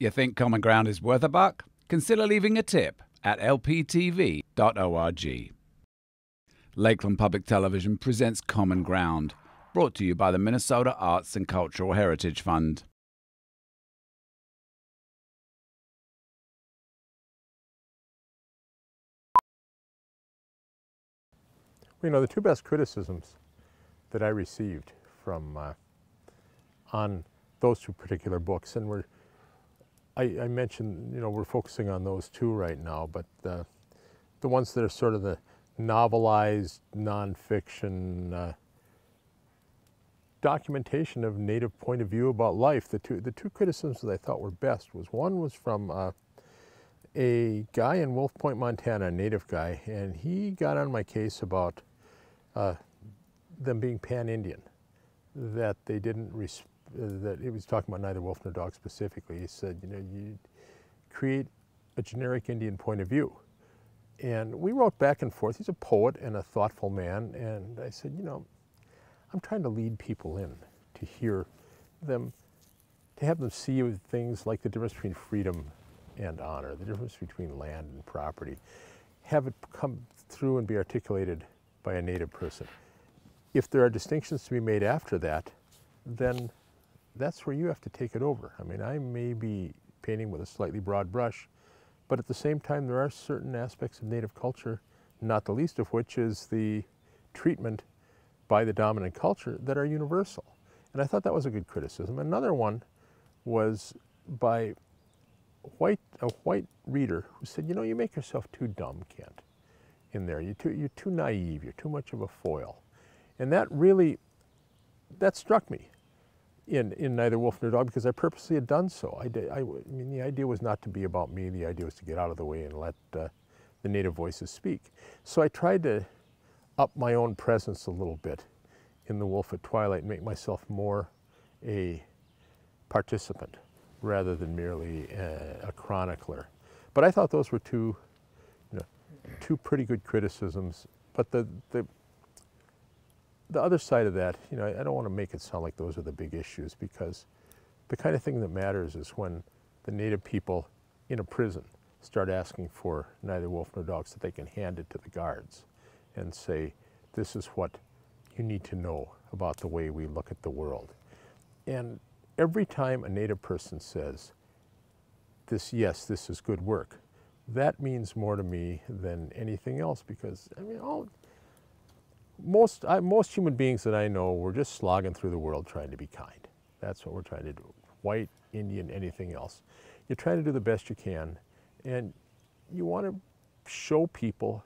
You think Common Ground is worth a buck? Consider leaving a tip at lptv.org. Lakeland Public Television presents Common Ground, brought to you by the Minnesota Arts and Cultural Heritage Fund. You know, the two best criticisms that I received from on those two particular books, and I mentioned, you know, we're focusing on those two right now, but the ones that are sort of the novelized nonfiction documentation of Native point of view about life, the two criticisms that I thought were best was one was from a guy in Wolf Point, Montana, a Native guy, and he got on my case about them being pan-Indian, that they didn't, that he was talking about neither wolf nor dog specifically. He said, you know, you create a generic Indian point of view. And we wrote back and forth. He's a poet and a thoughtful man, and I said, you know, I'm trying to lead people in to hear them, to have them see things like the difference between freedom and honor, the difference between land and property, have it come through and be articulated by a Native person. If there are distinctions to be made after that, then that's where you have to take it over. I mean, I may be painting with a slightly broad brush, but at the same time there are certain aspects of Native culture, not the least of which is the treatment by the dominant culture, that are universal. And I thought that was a good criticism. Another one was by a white reader who said, you know, you make yourself too dumb, Kent, in there. You're too naive, you're too much of a foil. And that really, that struck me in Neither Wolf Nor Dog, because I purposely had done so. I mean, the idea was not to be about me, the idea was to get out of the way and let the Native voices speak. So I tried to up my own presence a little bit in The Wolf at Twilight and make myself more a participant rather than merely a chronicler. But I thought those were two pretty good criticisms. But the other side of that, you know, I don't want to make it sound like those are the big issues, because the kind of thing that matters is when the Native people in a prison start asking for Neither Wolf Nor Dog so they can hand it to the guards and say, this is what you need to know about the way we look at the world. And every time a Native person says, yes, this is good work, that means more to me than anything else, because, I mean, most human beings that I know, we're just slogging through the world trying to be kind. That's what we're trying to do. White, Indian, anything else. You're trying to do the best you can, and you want to show people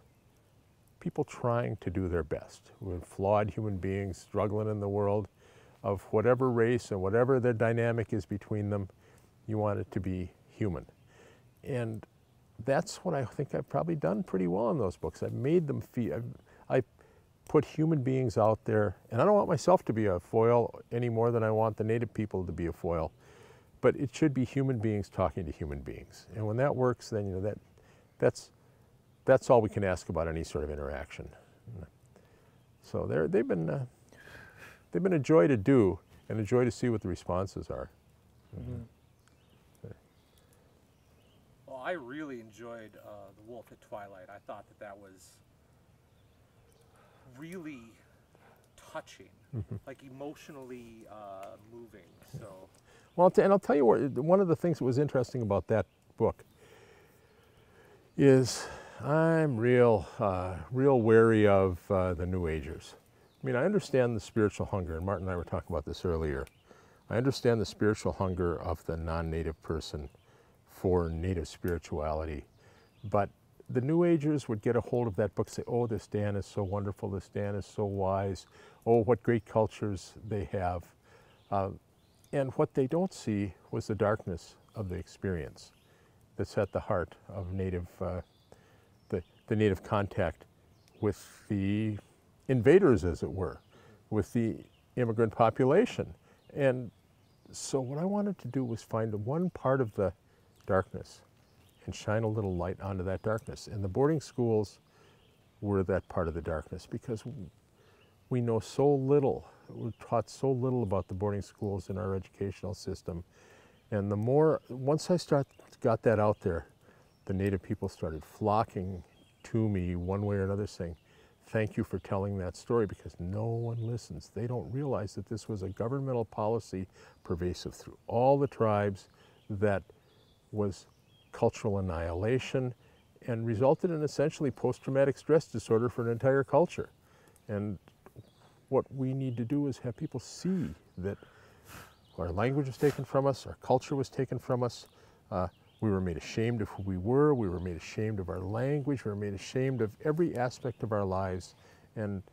trying to do their best. We're flawed human beings struggling in the world of whatever race and whatever their dynamic is between them. You want it to be human. And that's what I think I've probably done pretty well in those books. I've made them feel, I put human beings out there, and I don't want myself to be a foil any more than I want the Native people to be a foil, but it should be human beings talking to human beings. And when that works, then, you know, that's all we can ask about any sort of interaction. So they've been a joy to do, and a joy to see what the responses are. Mm-hmm. Well, I really enjoyed The Wolf at Twilight. I thought that was really touching, mm-hmm. like emotionally moving. So, well, and I'll tell you what, one of the things that was interesting about that book is I'm real wary of the New Agers. I mean, I understand the spiritual hunger, and Martin and I were talking about this earlier. I understand the spiritual hunger of the non-Native person for Native spirituality, but the New Agers would get a hold of that book and say, oh, this Dan is so wonderful, this Dan is so wise, oh, what great cultures they have. And what they don't see was the darkness of the experience that's at the heart of Native, the Native contact with the invaders, as it were, with the immigrant population. And so what I wanted to do was find one part of the darkness and shine a little light onto that darkness. And the boarding schools were that part of the darkness, because we know so little, we're taught so little about the boarding schools in our educational system. And once I got that out there, the Native people started flocking to me one way or another saying, thank you for telling that story, because no one listens. They don't realize that this was a governmental policy pervasive through all the tribes that was cultural annihilation and resulted in essentially post-traumatic stress disorder for an entire culture. And what we need to do is have people see that our language was taken from us, our culture was taken from us, we were made ashamed of who we were made ashamed of our language, we were made ashamed of every aspect of our lives, and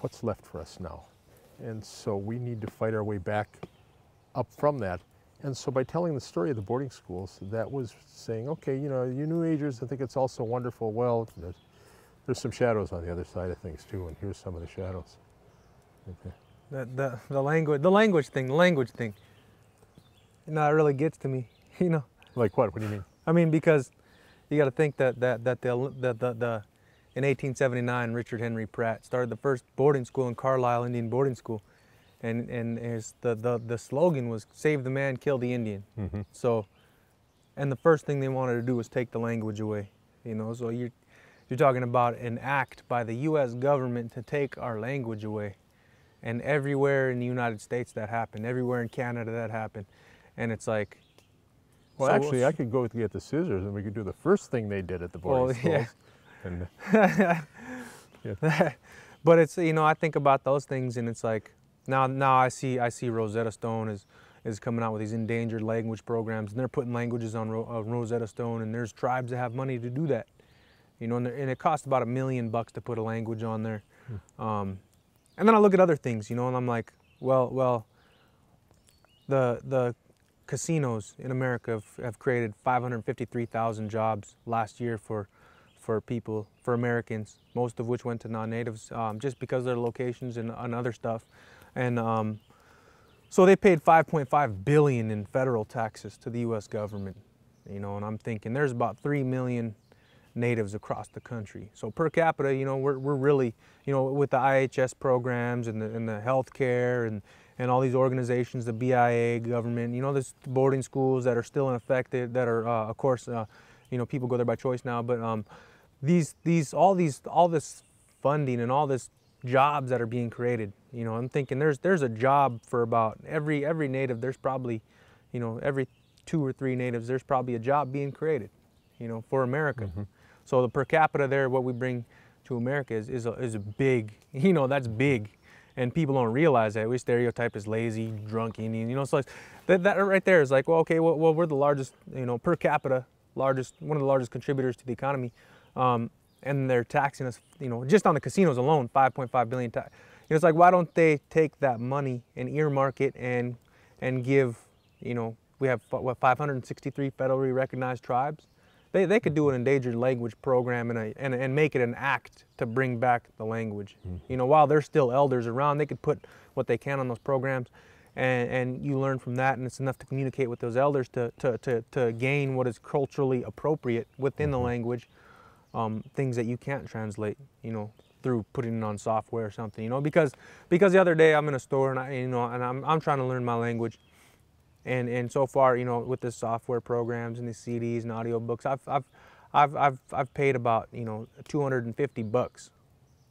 what's left for us now? And so we need to fight our way back up from that. And so by telling the story of the boarding schools, that was saying, okay, you knew Agers, I think it's also wonderful. Well, there's some shadows on the other side of things too, and here's some of the shadows. Okay. The language thing, it really gets to me, Like what? What do you mean? I mean, because you got to think that in 1879, Richard Henry Pratt started the first boarding school in Carlisle, Indian boarding school, and the slogan was "Save the man, kill the Indian." Mm-hmm. So, and the first thing they wanted to do was take the language away. So you're talking about an act by the U.S. government to take our language away, and everywhere in the United States that happened, everywhere in Canada that happened, and it's like. Well, so actually, I could go get the scissors, and we could do the first thing they did at the boarding schools. Yeah. And, yeah. But it's I think about those things, and it's like now I see Rosetta Stone is coming out with these endangered language programs, and they're putting languages on Rosetta Stone, and there's tribes that have money to do that, and it costs about $1 million to put a language on there. And then I look at other things, and I'm like, well, the casinos in America have created 553,000 jobs last year for Americans, most of which went to non-natives, just because of their locations and other stuff. And so they paid $5.5 billion in federal taxes to the U.S. government, and I'm thinking there's about 3 million natives across the country. So per capita, we're really, with the IHS programs and the health care and all these organizations, the BIA government, there's boarding schools that are still in effect that are, of course, people go there by choice now, but all this funding and all this jobs that are being created, I'm thinking there's a job for about every native. There's probably, every 2 or 3 natives, there's probably a job being created, for America. Mm-hmm. So the per capita there, what we bring to America is a big, that's big. And people don't realize that. We stereotype as lazy, drunk Indian, so that right there is like, well, okay, well, we're the largest, per capita, one of the largest contributors to the economy, and they're taxing us, just on the casinos alone, 5.5 billion. It's like, why don't they take that money and earmark it and give, we have 563 federally recognized tribes. They could do an endangered language program and make it an act to bring back the language. Mm-hmm. While there's still elders around, they could put what they can on those programs, and you learn from that, and it's enough to communicate with those elders to gain what is culturally appropriate within mm-hmm. the language, things that you can't translate, through putting it on software or something, because the other day I'm in a store and I'm trying to learn my language. And so far, with the software programs and the CDs and audiobooks, I've paid about $250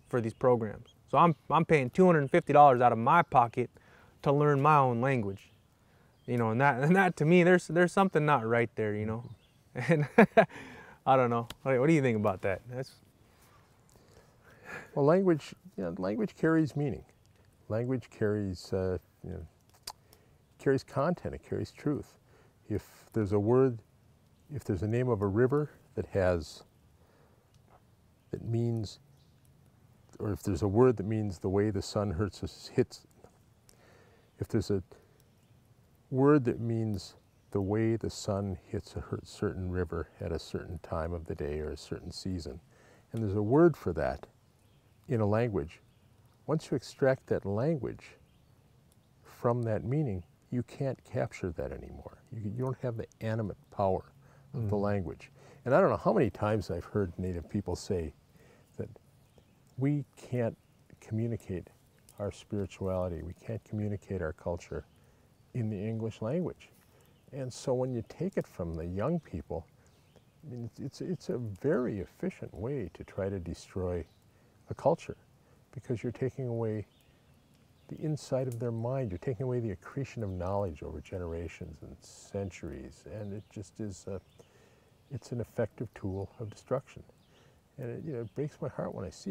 for these programs. So I'm paying $250 out of my pocket to learn my own language, and that to me there's something not right there, and I don't know. What do you think about that? Well, language carries meaning. Language carries carries content, it carries truth. If there's a name of a river that means, or if there's a word that means the way the sun if there's a word that means the way the sun hits a certain river at a certain time of the day or a certain season, and there's a word for that in a language, once you extract that language from that meaning, you can't capture that anymore. You don't have the animate power of the language. And I don't know how many times I've heard Native people say that we can't communicate our spirituality, we can't communicate our culture in the English language. And so when you take it from the young people, I mean, it's a very efficient way to try to destroy a culture, because you're taking away the inside of their mind. You're taking away the accretion of knowledge over generations and centuries, and it just is it's an effective tool of destruction. And it breaks my heart when I see it.